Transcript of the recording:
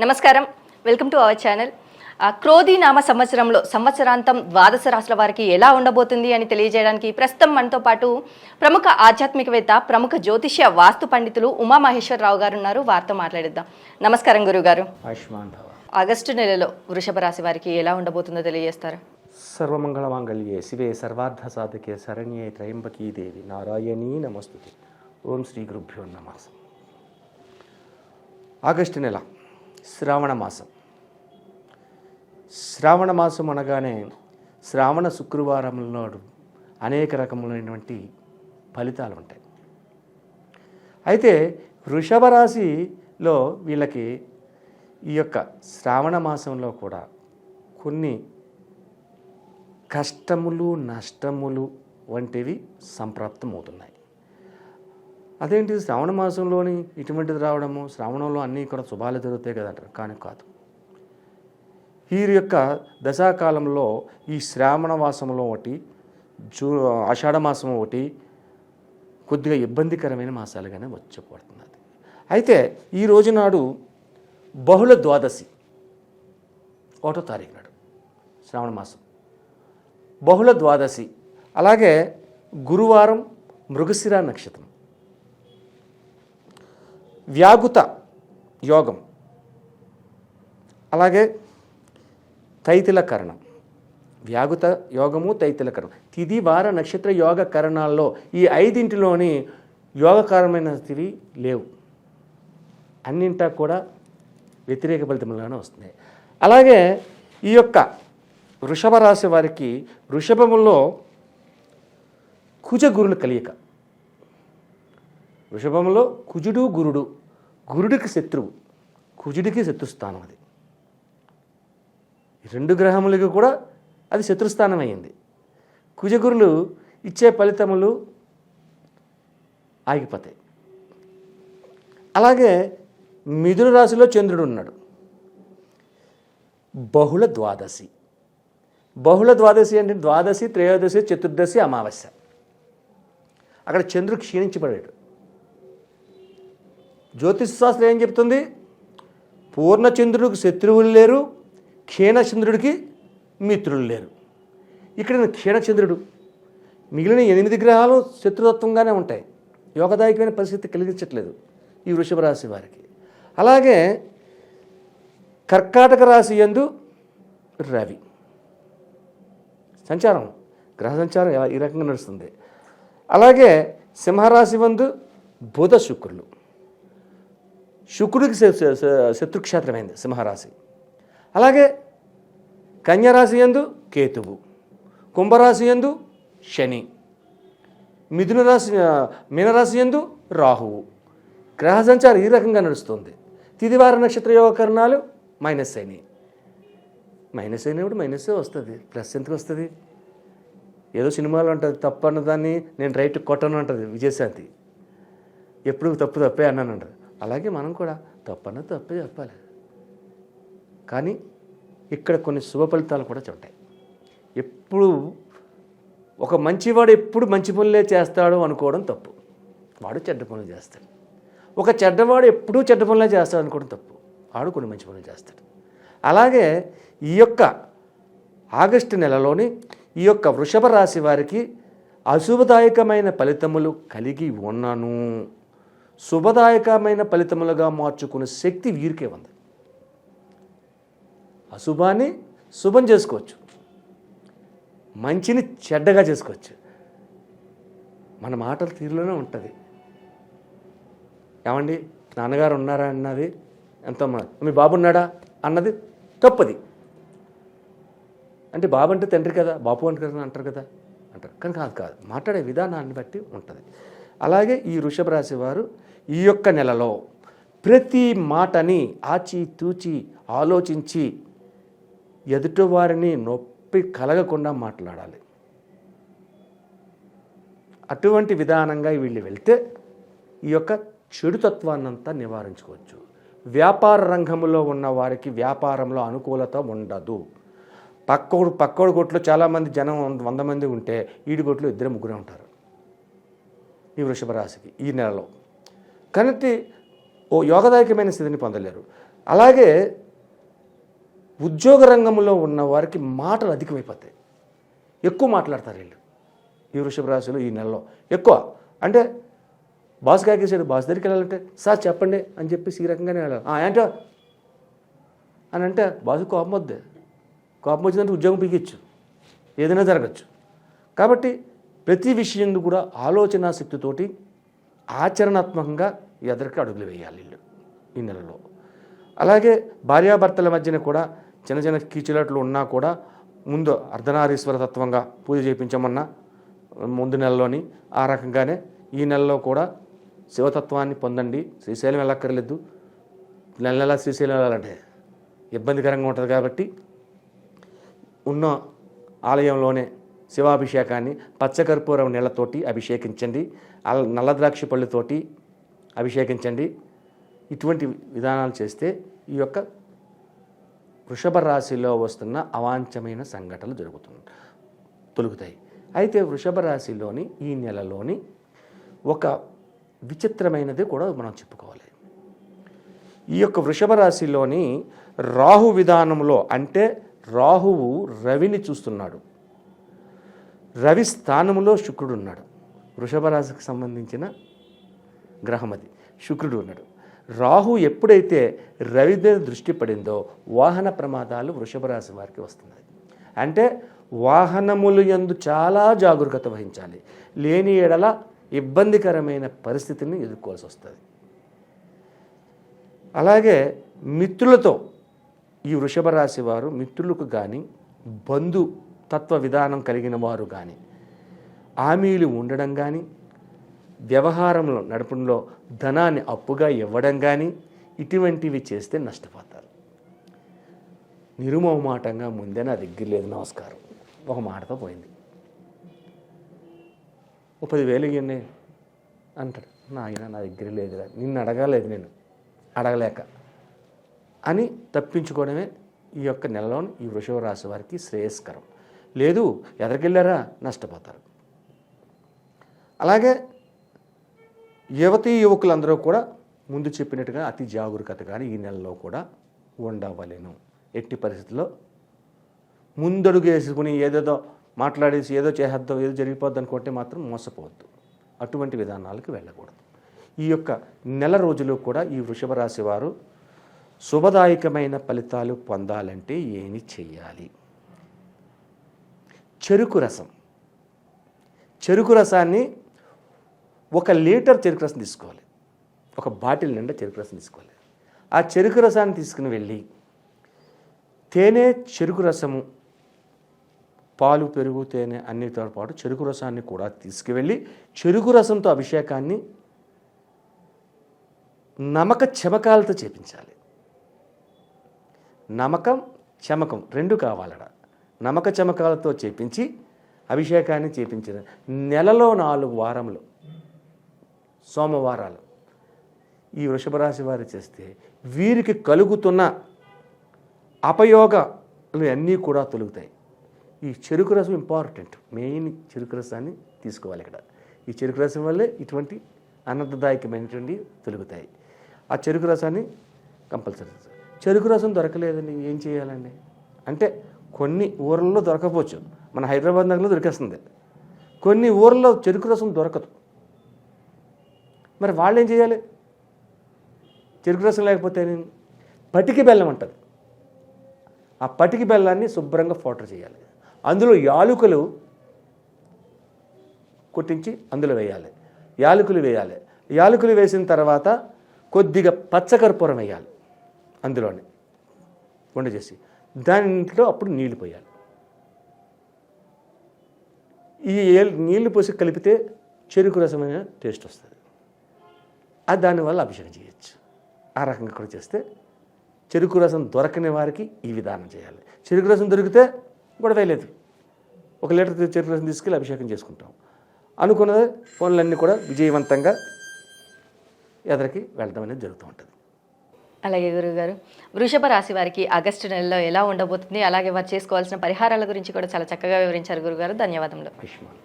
నమస్కారం, welcome to our channel. క్రోధి నామ సంవత్సరంలో సంవత్సరాంతం ద్వాదశ రాశుల వారికి ఎలా ఉండబోతుంది అని తెలియజేయడానికి ప్రస్తుతం మనతో పాటు ప్రముఖ ఆధ్యాత్మికవేత్త, ప్రముఖ జ్యోతిష్య వాస్తు పండితులు ఉమామహేశ్వరరావు గారు ఉన్నారు. వారితో మాట్లాడిద్దాం. నమస్కారం గురుగారు. ఆగస్టు నెలలో వృషభ రాశి వారికి ఎలా ఉండబోతుందో తెలియజేస్తారా? సర్వమంగళ మాంగళ్యే శివే సర్వార్థ సాధకే శరణ్యే త్రయంబకీ దేవి నారాయణీ నమస్తుతే. ఓం శ్రీ గురుభ్యో నమః. ఆగస్టు నెల శ్రావణ మాసం. శ్రావణ మాసం అనగానే శ్రావణ శుక్రవారంలో అనేక రకములైనటువంటి ఫలితాలు ఉంటాయి. అయితే వృషభ రాశిలో వీళ్ళకి ఈ యొక్క శ్రావణ మాసంలో కూడా కొన్ని కష్టములు, నష్టములు వంటివి సంప్రాప్తమవుతున్నాయి. అదేంటి శ్రావణ మాసంలోని ఇటువంటిది రావడము, శ్రావణంలో అన్నీ కూడా శుభాలు జరుగుతాయి కదంటారు. కానీ కాదు. వీరి యొక్క దశాకాలంలో ఈ శ్రావణ మాసంలో ఒకటి, ఆషాఢ మాసం ఒకటి కొద్దిగా ఇబ్బందికరమైన మాసాలుగానే వచ్చేపడుతున్నది. అయితే ఈ రోజు నాడు బహుళ ద్వాదశి, 1వ తారీఖు నాడు శ్రావణ మాసం బహుళ ద్వాదశి, అలాగే గురువారం మృగశిర నక్షత్రం, వ్యాగుత యోగం, అలాగే తైతిల కరణం. వ్యాగుత యోగము, తైతిల కరణం, తిథి వార నక్షత్ర యోగ కరణాల్లో ఈ 5 యోగకరమైనవి లేవు. అన్నింటా కూడా వ్యతిరేక ఫలితములుగానే వస్తున్నాయి. అలాగే ఈ యొక్క వృషభ రాశి వారికి వృషభములో కుజ గురుల కలియక. వృషభంలో కుజుడు గురుడు, గురుడికి శత్రువు, కుజుడికి శత్రుస్థానం. అది ఈ 2 గ్రహములకి కూడా అది శత్రుస్థానం అయ్యింది. కుజగురులు ఇచ్చే ఫలితములు ఆగిపోతాయి. అలాగే మిథున రాశిలో చంద్రుడు ఉన్నాడు. బహుళ ద్వాదశి. బహుళ ద్వాదశి అంటే ద్వాదశి, త్రయోదశి, చతుర్దశి, అమావాస్య. అక్కడ చంద్రుడు క్షీణించబడాడు. జ్యోతిష్ శాస్త్రం ఏం చెప్తుంది? పూర్ణచంద్రుడికి శత్రువులు లేరు, క్షీణచంద్రుడికి మిత్రులు లేరు. ఇక్కడ క్షీణచంద్రుడు, మిగిలిన 8 గ్రహాలు శత్రుతత్వంగానే ఉంటాయి. యోగదాయకమైన పరిస్థితి కలిగించట్లేదు ఈ వృషభ రాశి వారికి. అలాగే కర్కాటక రాశి యందు రవి సంచారం, గ్రహ సంచారం ఈ రకంగా నడుస్తుంది. అలాగే సింహరాశి యందు బుధ శుక్రులు. శుక్రుడికి శత్రుక్షేత్రమైంది సింహరాశి. అలాగే కన్యరాశి యందు కేతువు, కుంభరాశి యందు శని, మీనరాశి యందు రాహువు. గ్రహ సంచారం ఈ రకంగా నడుస్తుంది. తిదివార నక్షత్ర యోగకరణాలు మైనస్ అయినాయి. మైనస్ అయినప్పుడు మైనస్సే వస్తుంది, ప్లస్ ఎందుకు వస్తుంది? ఏదో సినిమాలో ఉంటుంది, తప్పు అన్నదాన్ని నేను రైట్ కొట్టను అంటుంది విజయశాంతి. ఎప్పుడు తప్పు తప్పే అన్నాను అంటది. అలాగే మనం కూడా తప్పన్న తప్పే చెప్పాలి. కానీ ఇక్కడ కొన్ని శుభ ఫలితాలు కూడా ఉంటాయి. ఎప్పుడు ఒక మంచివాడు ఎప్పుడు మంచి పనులే చేస్తాడు అనుకోవడం తప్పు. వాడు చెడ్డ పనులు చేస్తాడు. ఒక చెడ్డవాడు ఎప్పుడూ చెడ్డ పనులే చేస్తాడు అనుకోవడం తప్పు. వాడు కొన్ని మంచి పనులు చేస్తాడు. అలాగే ఈ యొక్క ఆగస్టు నెలలోని ఈ యొక్క వృషభ రాశి వారికి అశుభదాయకమైన ఫలితములు కలిగి ఉన్నాను, శుభదాయకమైన ఫలితములుగా మార్చుకునే శక్తి వీరికే ఉంది. అశుభాన్ని శుభం చేసుకోవచ్చు, మంచిని చెడ్డగా చేసుకోవచ్చు. మన మాటల తీరులోనే ఉంటుంది. ఏమండి నాన్నగారు ఉన్నారా అన్నది ఎంతో, మీ బాబు ఉన్నాడా అన్నది తప్పది. అంటే బాబు అంటే తండ్రి కదా, బాబు అంటే కదా అంటారు కదా అంటారు. కానీ కాదు, మాట్లాడే విధానాన్ని బట్టి ఉంటుంది. అలాగే ఈ వృషభ రాశి వారు ఈ యొక్క నెలలో ప్రతి మాటని ఆచితూచి ఆలోచించి ఎదుటివారిని నొప్పి కలగకుండా మాట్లాడాలి. అటువంటి విధానంగా వీళ్ళు వెళ్తే ఈ యొక్క చెడుతత్వాన్నంతా నివారించుకోవచ్చు. వ్యాపార రంగంలో ఉన్న వారికి వ్యాపారంలో అనుకూలత ఉండదు. పక్కోడు కొట్లో చాలామంది జనం 100 మంది ఉంటే ఈడి కొట్లో 2-3 ఉంటారు ఈ వృషభ రాశికి ఈ నెలలో. కానీ ఓ యోగదాయకమైన స్థితిని పొందలేరు. అలాగే ఉద్యోగ రంగంలో ఉన్న వారికి మాటలు అధికమైపోతాయి, ఎక్కువ మాట్లాడతారు వీళ్ళు ఈ వృషభ రాశిలో ఈ నెలలో ఎక్కువ. అంటే బాస్ కాకేసాడు, బాస్ దగ్గరికి వెళ్ళాలంటే సార్ చెప్పండి అని చెప్పేసి ఈ రకంగానే వెళ్ళాలి. ఏంటో అని అంటే బాసు కోపం వద్దే, కోపం వచ్చిందంటే ఉద్యోగం పీకిచ్చు, ఏదైనా జరగచ్చు. కాబట్టి ప్రతి విషయం కూడా ఆలోచనా శక్తితోటి ఆచరణాత్మకంగా ఎదరికి అడుగులు వేయాలి వీళ్ళు ఈ నెలలో. అలాగే భార్యాభర్తల మధ్యన కూడా చిన్న చిన్న కీచులాట్లు ఉన్నా కూడా ముందు అర్ధనారీశ్వర తత్వంగా పూజ చేయించమన్నా ముందు నెలలోని ఆ రకంగానే ఈ నెలలో కూడా శివతత్వాన్ని పొందండి. శ్రీశైలం వెళ్ళక్కర్లేదు, నెల నెల శ్రీశైలం వెళ్ళాలంటే ఇబ్బందికరంగా ఉంటుంది కాబట్టి ఉన్న ఆలయంలోనే శివాభిషేకాన్ని పచ్చకర్పూరం నీళ్లతోటి అభిషేకించండి, నల్ల ద్రాక్ష పళ్ళుతోటి అభిషేకించండి. ఇటువంటి విధానాలు చేస్తే ఈ యొక్క వృషభ రాశిలో వస్తున్న అవాంఛమైన సంఘటనలు తొలుగుతాయి. అయితే వృషభ రాశిలోని ఈ నెలలోని ఒక విచిత్రమైనది కూడా మనం చెప్పుకోవాలి. ఈ యొక్క వృషభ రాశిలోని రాహు విధానంలో, అంటే రాహువు రవిని చూస్తున్నాడు, రవి స్థానంలో శుక్రుడు ఉన్నాడు. వృషభ రాశికి సంబంధించిన గ్రహం అది, శుక్రుడు ఉన్నాడు. రాహు ఎప్పుడైతే రవి మీద దృష్టి పడిందో వాహన ప్రమాదాలు వృషభ రాశి వారికి వస్తున్నాయి. అంటే వాహనములు యందు చాలా జాగరూకత వహించాలి, లేని ఎడల ఇబ్బందికరమైన పరిస్థితిని ఎదుర్కోవాల్సి వస్తుంది. అలాగే మిత్రులతో, ఈ వృషభ రాశి వారు మిత్రులకు కానీ బంధు తత్వ విధానం కలిగిన వారు కానీ హామీలు ఉండడం కానీ వ్యవహారంలో నడపడంలో ధనాన్ని అప్పుగా ఇవ్వడం కానీ ఇటువంటివి చేస్తే నష్టపోతారు. నిరుమోహమాటంగా ముందే నా దగ్గర లేదు నమస్కారం, ఒక మాటతో పోయింది, 10,000 ఇవ్వండి అంటాడు. నా దగ్గర లేదురా, నిన్ను అడగలేదు, నేను అడగలేక అని తప్పించుకోవడమే ఈ యొక్క నెలలోని ఈ వృషభ రాశి వారికి శ్రేయస్కరం. లేదు ఎదరికెళ్ళారా నష్టపోతారు. అలాగే యువతీ యువకులందరూ కూడా ముందు చెప్పినట్టుగా అతి జాగరూకత కానీ ఈ నెలలో కూడా ఉండవలేను. ఎట్టి పరిస్థితుల్లో ముందడుగు వేసుకుని ఏదేదో మాట్లాడేసి ఏదో చేసేద్దాం, ఏదో జరిగిపోద్ది అనుకుంటే మాత్రం మోసపోవద్దు, అటువంటి విధానాలకు వెళ్ళకూడదు. ఈ యొక్క నెల రోజులు కూడా ఈ వృషభ రాశి వారు శుభదాయకమైన ఫలితాలు పొందాలంటే ఏమి చెయ్యాలి? చెరుకు రసం, చెరుకు రసాన్ని 1 లీటర్ చెరుకు రసం తీసుకోవాలి, ఒక బాటిల్ నిండా చెరుకు రసం తీసుకోవాలి. ఆ చెరుకు రసాన్ని తీసుకుని వెళ్ళి తేనె, చెరుకు రసము, పాలు, పెరుగు, తేనె అన్నిటితో పాటు చెరుకు రసాన్ని కూడా తీసుకువెళ్ళి చెరుకు రసంతో అభిషేకాన్ని నమక చమకాలతో చేపించాలి. నమకం చమకం 2 కావాలడ. నమక చమకాలతో చేపించి అభిషేకాన్ని చేపించిన నెలలో 4 వారములు, సోమవారాలు ఈ వృషభ రాశి వారు చేస్తే వీరికి కలుగుతున్న అపయోగాలు అన్నీ కూడా తొలుగుతాయి. ఈ చెరుకు రసం ఇంపార్టెంట్, మెయిన్ చెరుకు రసాన్ని తీసుకోవాలి ఇక్కడ. ఈ చెరుకు రసం వల్లే ఇటువంటి అనర్థదాయకమైనటువంటి తొలుగుతాయి. ఆ చెరుకు రసాన్ని కంపల్సరీ. చెరుకు రసం దొరకలేదండి, ఏం చేయాలండి అంటే కొన్ని ఊర్లలో దొరకపోవచ్చు, మన హైదరాబాద్ నగరంలో దొరికేస్తుంది. కొన్ని ఊర్లలో చెరుకు రసం దొరకదు, మరి వాళ్ళు ఏం చేయాలి? చెరుకు రసం లేకపోతే పటికి బెల్లం అంటుంది, ఆ పటికి బెల్లాన్ని శుభ్రంగా ఫోటర్ చేయాలి. అందులో యాలకులు కొట్టించి అందులో వేయాలి, యాలకులు వేయాలి. యాలకులు వేసిన తర్వాత కొద్దిగా పచ్చకర్పూరం వేయాలి అందులోనే వంట చేసి, దాంట్లో అప్పుడు నీళ్లు పోయాలి. ఈ నీళ్లు పోసి కలిపితే చెరుకు రసమైన టేస్ట్ వస్తుంది, అది దానివల్ల అభిషేకం చేయొచ్చు. ఆ రకంగా కూడా చేస్తే చెరుకు రసం దొరకని వారికి ఈ విధానం చేయాలి. చెరుకు రసం దొరికితే గొడవ లేదు, 1 లీటర్ చెరుకు రసం తీసుకెళ్ళి అభిషేకం చేసుకుంటాం. అనుకున్న పనులన్నీ కూడా విజయవంతంగా ఎదరికి వెళ్ళడం అనేది జరుగుతూ ఉంటుంది. అలాగే గురువుగారు, వృషభ రాశి వారికి ఆగస్టు నెలలో ఎలా ఉండబోతుంది, అలాగే వారు చేసుకోవాల్సిన పరిహారాల గురించి కూడా చాలా చక్కగా వివరించారు గురుగారు. ధన్యవాదములు. ఆయుష్మాన్.